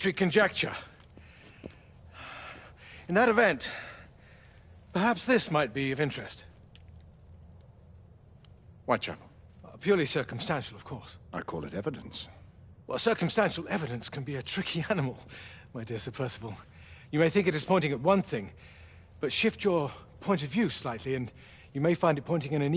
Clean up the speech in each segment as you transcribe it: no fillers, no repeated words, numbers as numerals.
conjecture. In that event, perhaps this might be of interest. Whitechapel. Purely circumstantial, of course. I call it evidence. Well, circumstantial evidence can be a tricky animal, my dear Sir Percival. You may think it is pointing at one thing, but shift your point of view slightly, and you may find it pointing in an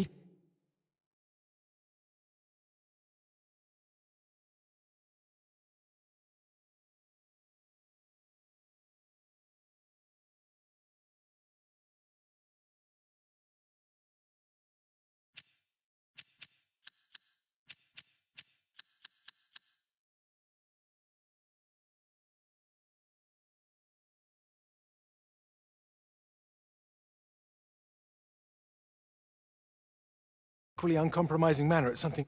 equally uncompromising manner at something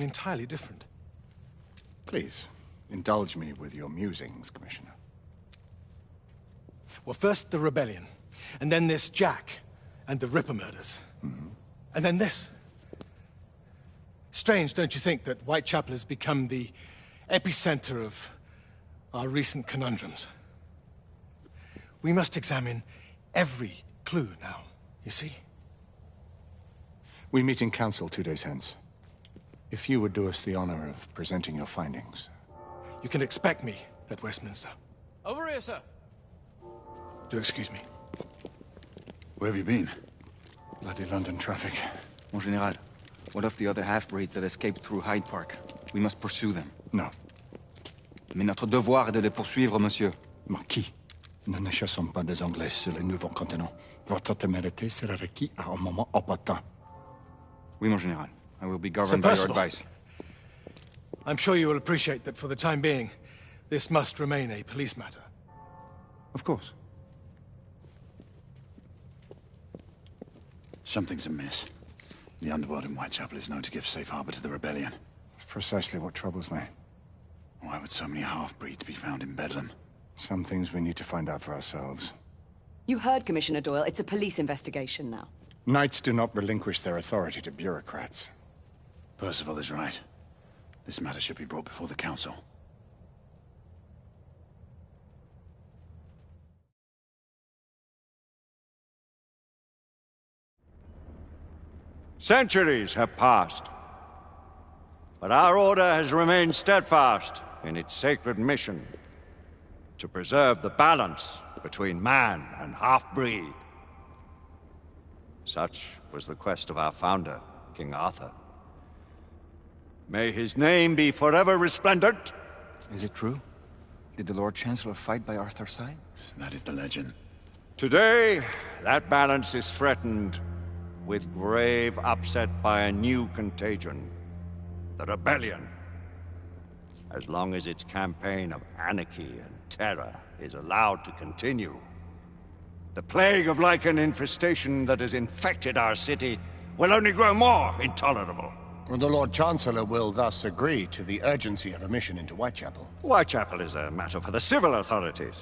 entirely different. Please, indulge me with your musings, Commissioner. Well, first the rebellion, and then this Jack and the Ripper murders. And then this. Strange, don't you think, that Whitechapel has become the epicenter of our recent conundrums? We must examine every clue now, you see? We meet in council 2 days hence. If you would do us the honor of presenting your findings. You can expect me at Westminster. Over here, sir. Do excuse me. Where have you been? Bloody London traffic. Mon Général, what of the other half-breeds that escaped through Hyde Park? We must pursue them. No. Mais notre devoir est de les poursuivre, monsieur. Marquis, nous ne chassons pas des Anglais sur le nouveau continent. Votre témérité sera requis à un moment opportun. Oui, mon Général. I will be governed by your advice. I'm sure you will appreciate that for the time being, this must remain a police matter. Of course. Something's amiss. The underworld in Whitechapel is known to give safe harbor to the rebellion. It's precisely what troubles me. Why would so many half-breeds be found in Bedlam? Some things we need to find out for ourselves. You heard Commissioner Doyle. It's a police investigation now. Knights do not relinquish their authority to bureaucrats. Percival is right. This matter should be brought before the council. Centuries have passed, but our order has remained steadfast in its sacred mission to preserve the balance between man and half-breed. Such was the quest of our founder, King Arthur. May his name be forever resplendent. Is it true? Did the Lord Chancellor fight by Arthur's side? That is the legend. Today, that balance is threatened with grave upset by a new contagion, the rebellion. As long as its campaign of anarchy and terror is allowed to continue, the plague of lichen infestation that has infected our city will only grow more intolerable. The Lord Chancellor will thus agree to the urgency of a mission into Whitechapel. Whitechapel is a matter for the civil authorities.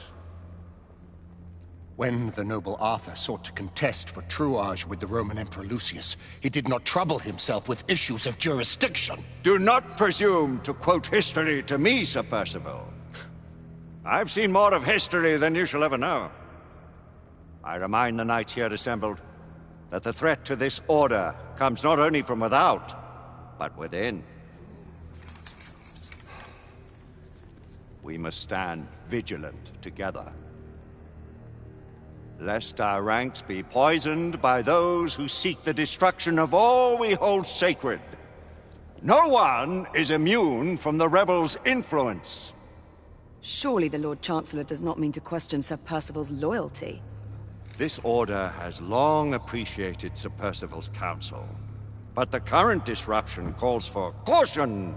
When the noble Arthur sought to contest for truage with the Roman Emperor Lucius, he did not trouble himself with issues of jurisdiction. Do not presume to quote history to me, Sir Percival. I've seen more of history than you shall ever know. I remind the knights here assembled that the threat to this order comes not only from without, but within. We must stand vigilant together, lest our ranks be poisoned by those who seek the destruction of all we hold sacred. No one is immune from the rebels' influence. Surely the Lord Chancellor does not mean to question Sir Percival's loyalty. This order has long appreciated Sir Percival's counsel, but the current disruption calls for caution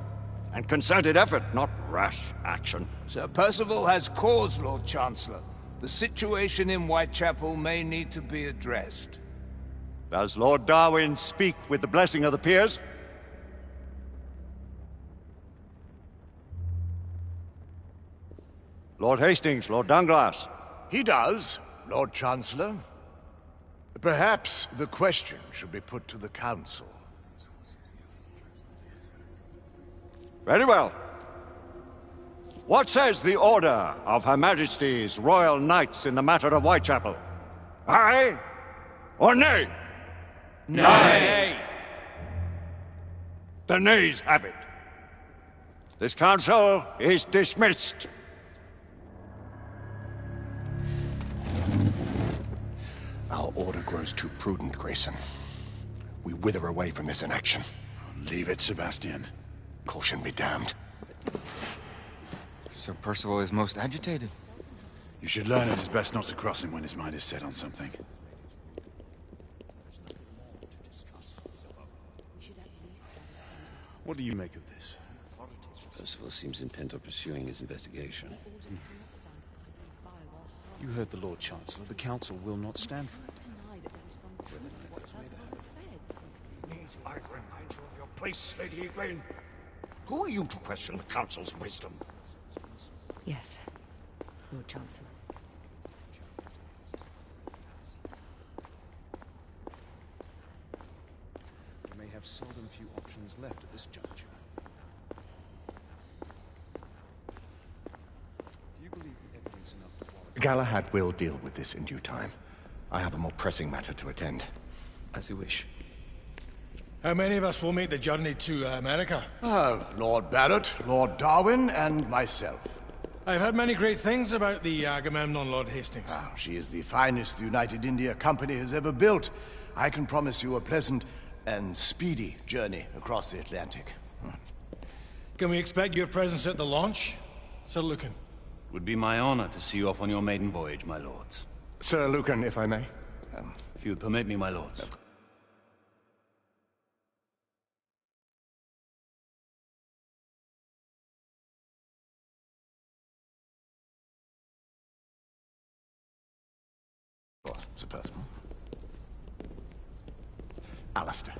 and concerted effort, not rash action. Sir Percival has cause, Lord Chancellor. The situation in Whitechapel may need to be addressed. Does Lord Darwin speak with the blessing of the peers? Lord Hastings, Lord Dunglass. He does, Lord Chancellor. Perhaps the question should be put to the Council. Very well. What says the Order of Her Majesty's Royal Knights in the matter of Whitechapel? Aye or nay? Nay! The nays have it. This council is dismissed. Our order grows too prudent, Grayson. We wither away from this inaction. Leave it, Sebastian. Caution be damned. Sir Percival is most agitated. You should learn it is best not to cross him when his mind is set on something. What do you make of this? Percival seems intent on pursuing his investigation. You heard the Lord Chancellor. The Council will not stand for it. These might remind you of your place, Lady Egwene. Who are you to question the Council's wisdom? Yes, Lord Chancellor. We may have seldom few options left at this juncture. Do you believe the evidence enough to warrant... Galahad will deal with this in due time. I have a more pressing matter to attend. As you wish. How many of us will make the journey to America? Lord Barrett, Lord Darwin, and myself. I've heard many great things about the Agamemnon, Lord Hastings. She is the finest the United India Company has ever built. I can promise you a pleasant and speedy journey across the Atlantic. Can we expect your presence at the launch, Sir Lucan? Would be my honor to see you off on your maiden voyage, my lords. Sir Lucan, if I may. If you would permit me, my lords. Sir Percival. Alistair,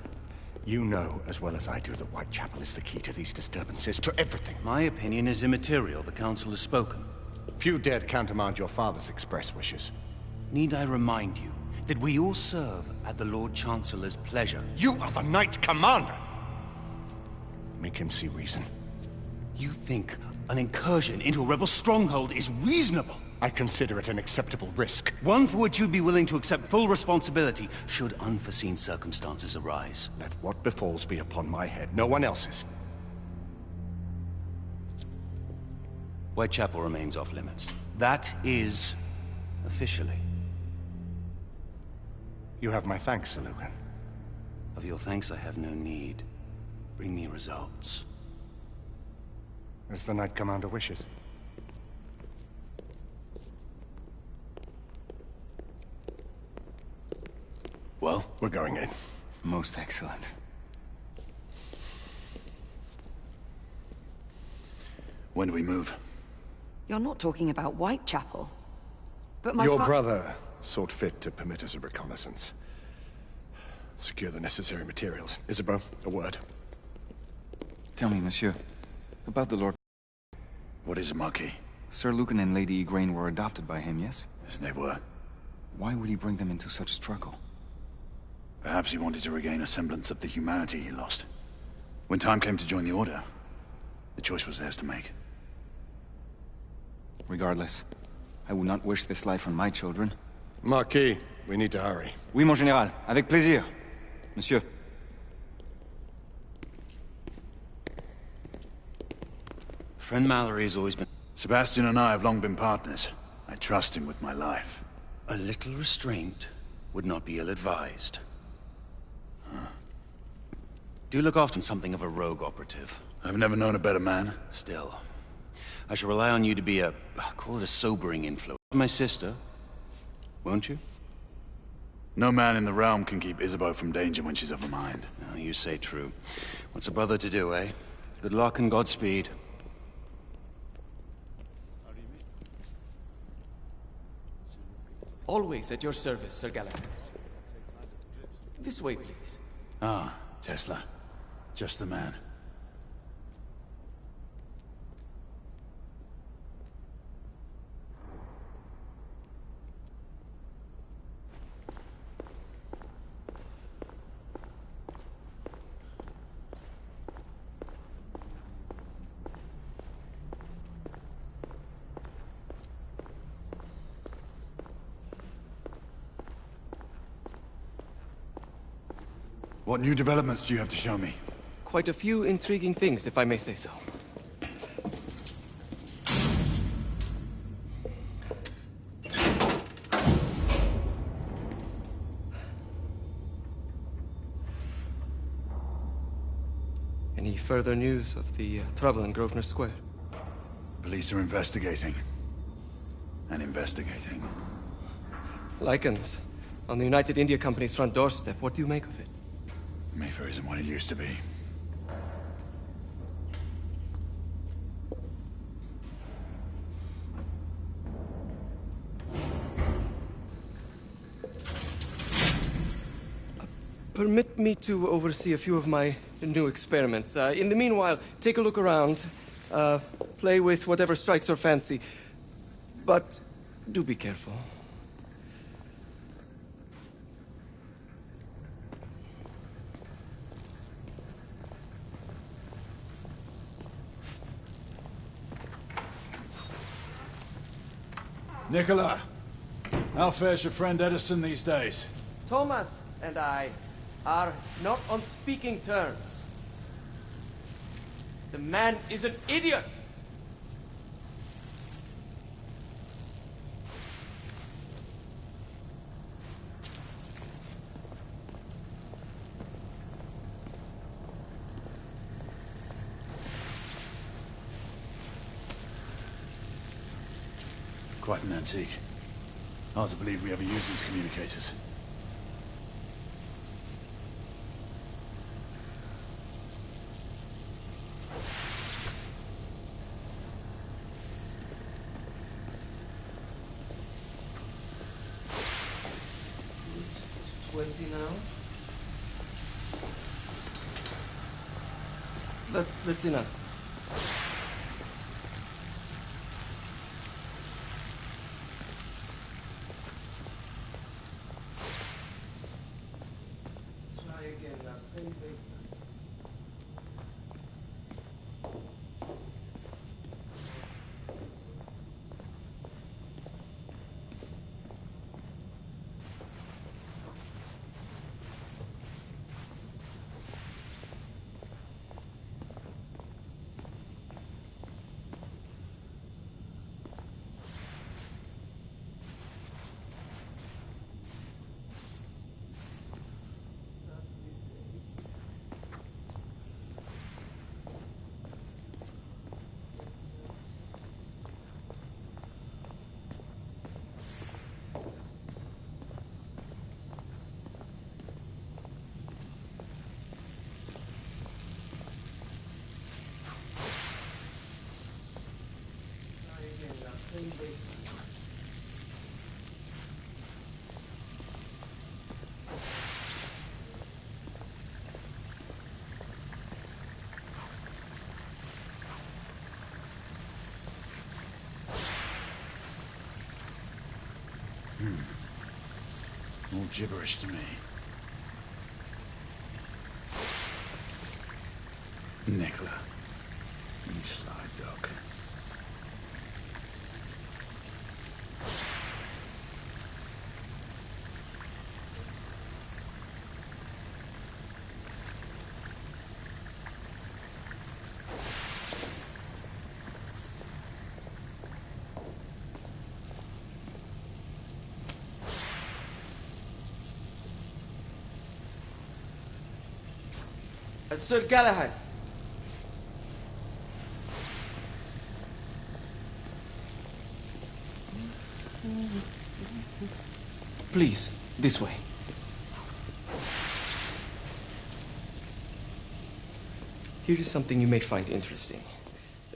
you know as well as I do that Whitechapel is the key to these disturbances, to everything. My opinion is immaterial. The Council has spoken. Few dared countermand your father's express wishes. Need I remind you that we all serve at the Lord Chancellor's pleasure? You are the Knight Commander! Make him see reason. You think an incursion into a rebel stronghold is reasonable? I consider it an acceptable risk. One for which you'd be willing to accept full responsibility should unforeseen circumstances arise. Let what befalls be upon my head, no one else's. Whitechapel remains off limits. That is... officially. You have my thanks, Sir Lucan. Of your thanks I have no need. Bring me results. As the Knight Commander wishes. Well, we're going in. Most excellent. When do we move? You're not talking about Whitechapel. But my Your brother sought fit to permit us a reconnaissance. Secure the necessary materials. Isabeau, a word. Tell me, monsieur, about the Lord... What is it, Marquis? Sir Lucan and Lady Igraine were adopted by him, yes? Yes, they were. Why would he bring them into such struggle? Perhaps he wanted to regain a semblance of the humanity he lost. When time came to join the Order, the choice was theirs to make. Regardless, I would not wish this life on my children. Marquis, we need to hurry. Oui, mon général. Avec plaisir. Monsieur. Friend Mallory has always been... Sebastian and I have long been partners. I trust him with my life. A little restraint would not be ill-advised. Do look after something of a rogue operative. I've never known a better man. Still, I shall rely on you to be call it a sobering influence. My sister, won't you? No man in the realm can keep Isabeau from danger when she's of a mind. Oh, you say true. What's a brother to do, eh? Good luck and Godspeed. Always at your service, Sir Galahad. This way, please. Ah, Tesla. Just the man. What new developments do you have to show me? Quite a few intriguing things, if I may say so. Any further news of the trouble in Grosvenor Square? Police are investigating. And investigating. Lycans, on the United India Company's front doorstep. What do you make of it? Mayfair isn't what it used to be. Permit help me to oversee a few of my new experiments. In the meanwhile, take a look around. Play with whatever strikes your fancy. But do be careful. Nicola, how fares your friend Edison these days? Thomas and I are not on speaking terms. The man is an idiot! Quite an antique. Hard to believe we ever used these communicators. Now. That's enough. Try again now, same baseline. All gibberish to me. Nicola, you sly dog. Sir Galahad. Please, this way. Here is something you may find interesting.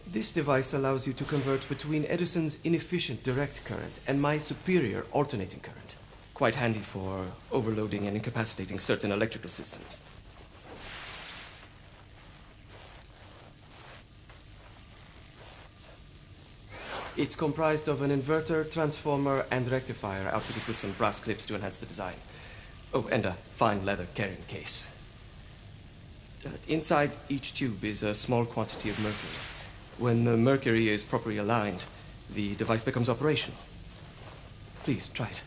This device allows you to convert between Edison's inefficient direct current and my superior alternating current. Quite handy for overloading and incapacitating certain electrical systems. It's comprised of an inverter, transformer, and rectifier outfitted with some brass clips to enhance the design. Oh, and a fine leather carrying case. Inside each tube is a small quantity of mercury. When the mercury is properly aligned, the device becomes operational. Please, try it.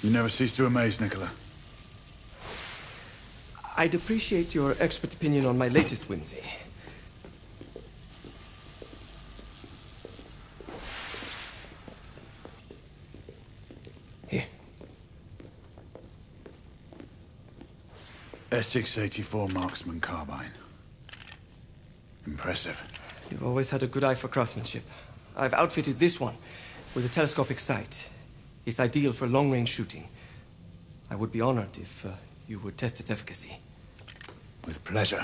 You never cease to amaze, Nicola. I'd appreciate your expert opinion on my latest whimsy. Here. S684 Marksman Carbine. Impressive. You've always had a good eye for craftsmanship. I've outfitted this one with a telescopic sight. It's ideal for long-range shooting. I would be honored if you would test its efficacy. With pleasure.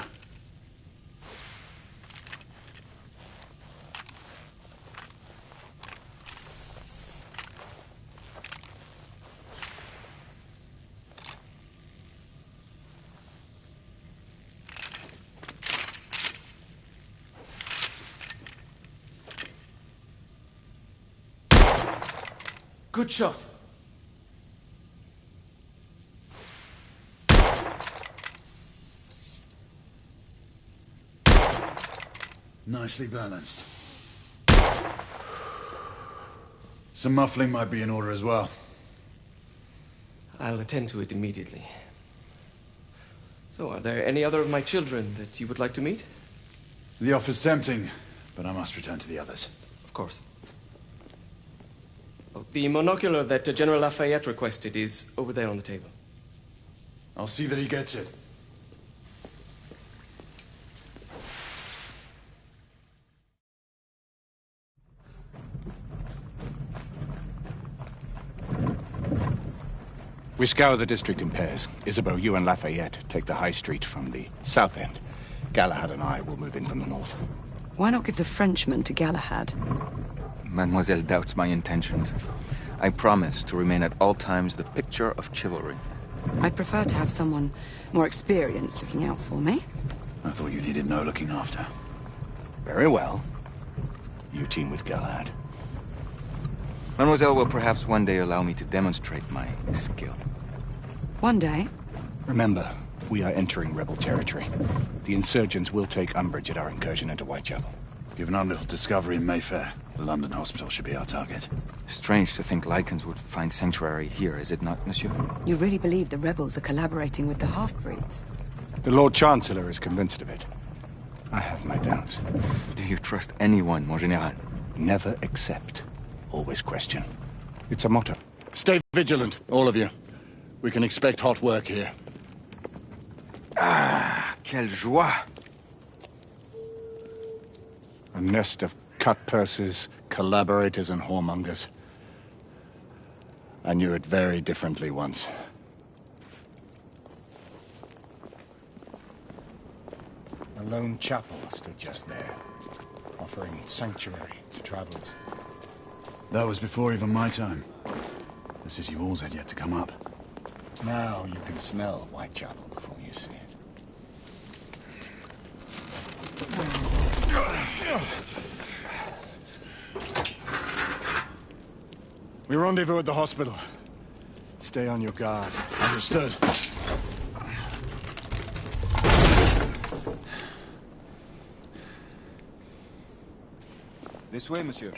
Good shot. Nicely balanced. Some muffling might be in order as well. I'll attend to it immediately. So, are there any other of my children that you would like to meet? The offer's tempting, but I must return to the others. Of course. Oh, the monocular that General Lafayette requested is over there on the table. I'll see that he gets it. We scour the district in pairs. Isabeau, you and Lafayette take the high street from the south end. Galahad and I will move in from the north. Why not give the Frenchman to Galahad? Mademoiselle doubts my intentions. I promise to remain at all times the picture of chivalry. I'd prefer to have someone more experienced looking out for me. I thought you needed no looking after. Very well. You team with Galahad. Mademoiselle will perhaps one day allow me to demonstrate my skill. One day? Remember, we are entering rebel territory. The insurgents will take umbrage at our incursion into Whitechapel. Given our little discovery in Mayfair, the London hospital should be our target. Strange to think Lycans would find sanctuary here, is it not, monsieur? You really believe the rebels are collaborating with the half-breeds? The Lord Chancellor is convinced of it. I have my doubts. Do you trust anyone, mon général? Never accept. Always question. It's a motto. Stay vigilant, all of you. We can expect hot work here. Ah, quelle joie! A nest of cut-pursers, collaborators, and whoremongers. I knew it very differently once. A lone chapel stood just there, offering sanctuary to travelers. That was before even my time. The city walls had yet to come up. Now you can smell Whitechapel before you see it. We rendezvous at the hospital. Stay on your guard. Understood. This way, monsieur.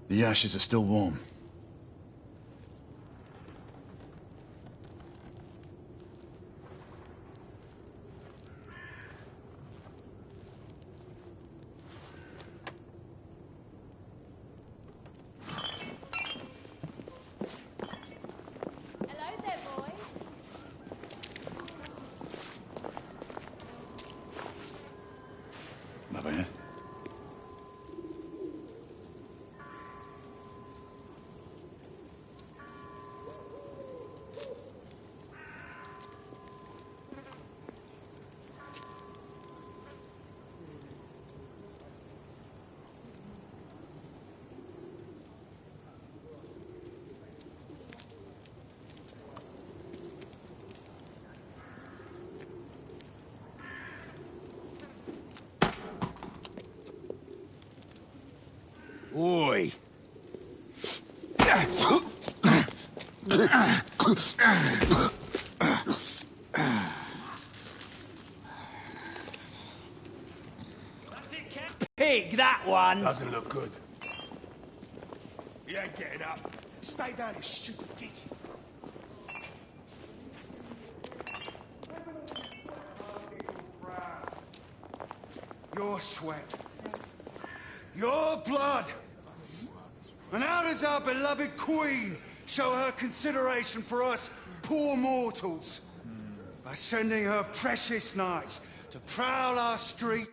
The ashes are still warm. Lafayette? Oi! Pig, that one! Doesn't look good. He ain't getting up. Stay down, you stupid kids. Your sweat. Your blood. And how does our beloved queen show her consideration for us poor mortals? by sending her precious knights to prowl our street